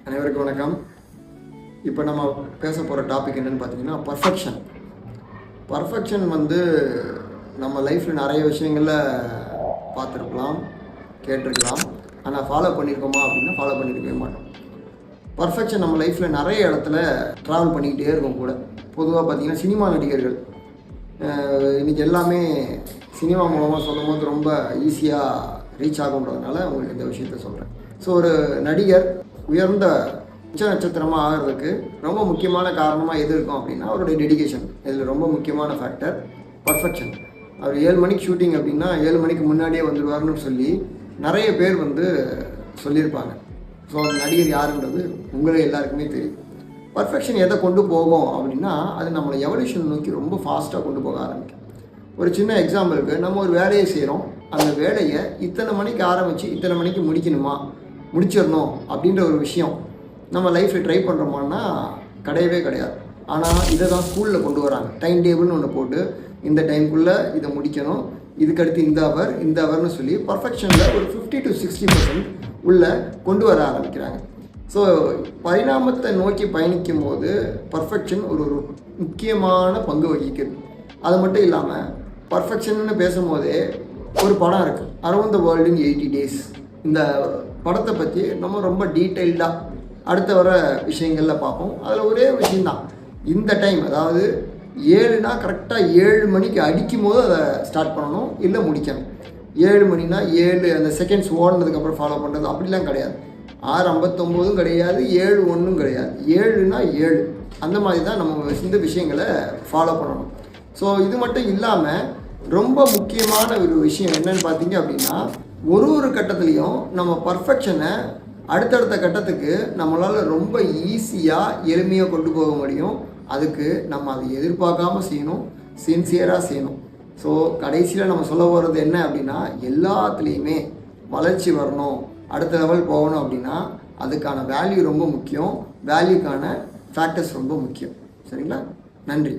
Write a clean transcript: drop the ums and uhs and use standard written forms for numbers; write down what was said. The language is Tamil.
அனைவருக்கும் வணக்கம். இப்போ நம்ம பேச போகிற டாபிக் என்னென்னு பார்த்தீங்கன்னா பர்ஃபெக்ஷன். பர்ஃபெக்ஷன் நம்ம லைஃப்பில் நிறைய விஷயங்களில் பார்த்துருக்கலாம், கேட்டிருக்கலாம். ஆனால் ஃபாலோ பண்ணியிருக்கோமா அப்படின்னா ஃபாலோ பண்ணியிருக்கவே மாட்டோம். பர்ஃபெக்ஷன் நம்ம லைஃப்பில் நிறைய இடத்துல ட்ராவல் பண்ணிக்கிட்டே இருக்கும். கூட பொதுவாக பார்த்திங்கன்னா சினிமா நடிகர்கள் இன்றைக்கி எல்லாமே சினிமா மூலமாக சொல்லும் போது ரொம்ப ஈஸியாக ரீச் ஆகுன்றதுனால உங்களுக்கு இந்த விஷயத்த சொல்கிறேன். ஸோ ஒரு நடிகர் உயர்ந்த உச்ச நட்சத்திரமாக ஆகிறதுக்கு ரொம்ப முக்கியமான காரணமாக எது இருக்கும் அப்படின்னா அவருடைய டெடிகேஷன். இதில் ரொம்ப முக்கியமான ஃபேக்டர் பர்ஃபெக்ஷன். அவர் 7 மணிக்கு ஷூட்டிங் அப்படின்னா 7 மணிக்கு முன்னாடியே வந்துடுவார்னு சொல்லி நிறைய பேர் சொல்லியிருப்பாங்க. ஸோ அந்த நடிகர் யாருன்றது உங்களுக்கு எல்லாருக்குமே தெரியும். பர்ஃபெக்ஷன் எதை கொண்டு போகும் அப்படின்னா அது நம்மளை எவல்யூஷன் நோக்கி ரொம்ப ஃபாஸ்ட்டாக கொண்டு போக ஆரம்பிக்கும். ஒரு சின்ன எக்ஸாம்பிளுக்கு நம்ம ஒரு வேலையை செய்கிறோம். அந்த வேலையை இத்தனை மணிக்கு ஆரம்பித்து இத்தனை மணிக்கு முடிச்சிடணும் அப்படின்ற ஒரு விஷயம் நம்ம லைஃப்பில் ட்ரை பண்ணுறோமான்னா கிடையவே கிடையாது. ஆனால் இதை தான் ஸ்கூலில் கொண்டு வராங்க. டைம் டேபிள்னு ஒன்று போட்டு இந்த டைமுக்குள்ளே இதை முடிக்கணும், இதுக்கடுத்து இந்த அவர்னு சொல்லி பர்ஃபெக்ஷனில் ஒரு 50 to 60% உள்ளே கொண்டு வர ஆரம்பிக்கிறாங்க. ஸோ பரிணாமத்தை நோக்கி பயணிக்கும் போது பர்ஃபெக்ஷன் ஒரு முக்கியமான பங்கு வகிக்குது. அது மட்டும் இல்லாமல் பர்ஃபெக்ஷன்னு பேசும்போதே ஒரு படம் இருக்குது, around the world in 80 days. இந்த படத்தை பற்றி நம்ம ரொம்ப டீட்டெயில்டாக அடுத்த வர விஷயங்களில் பார்ப்போம். அதில் ஒரே விஷயந்தான், இந்த டைம் அதாவது 7னா கரெக்டாக 7 மணிக்கு அடிக்கும் போது அதை ஸ்டார்ட் பண்ணணும், இல்லை முடிக்கணும். 7 மணினா 7 அந்த செகண்ட்ஸ் ஓடினதுக்கப்புறம் ஃபாலோ பண்ணுறது அப்படிலாம் கிடையாது. 6:59 கிடையாது, 7:01 கிடையாது, 7னா 7 அந்த மாதிரி தான் நம்ம இந்த விஷயங்களை ஃபாலோ பண்ணணும். ஸோ இது மட்டும் இல்லாமல் ரொம்ப முக்கியமான ஒரு விஷயம் என்னன்னு பார்த்தீங்க அப்படின்னா ஒரு கட்டத்துலேயும் நம்ம பர்ஃபெக்ஷனை அடுத்தடுத்த கட்டத்துக்கு நம்மளால் ரொம்ப ஈஸியாக எளிமையாக கொண்டு போக முடியும். அதுக்கு நம்ம அதை எதிர்பார்க்காம செய்யணும், சின்சியராக செய்யணும். ஸோ கடைசியில் நம்ம சொல்ல போகிறது என்ன அப்படின்னா எல்லாத்துலேயுமே வளர்ச்சி வரணும், அடுத்த லெவல் போகணும் அப்படின்னா அதுக்கான வேல்யூ ரொம்ப முக்கியம், வேல்யூக்கான ஃபேக்டர்ஸ் ரொம்ப முக்கியம். சரிங்களா? நன்றி.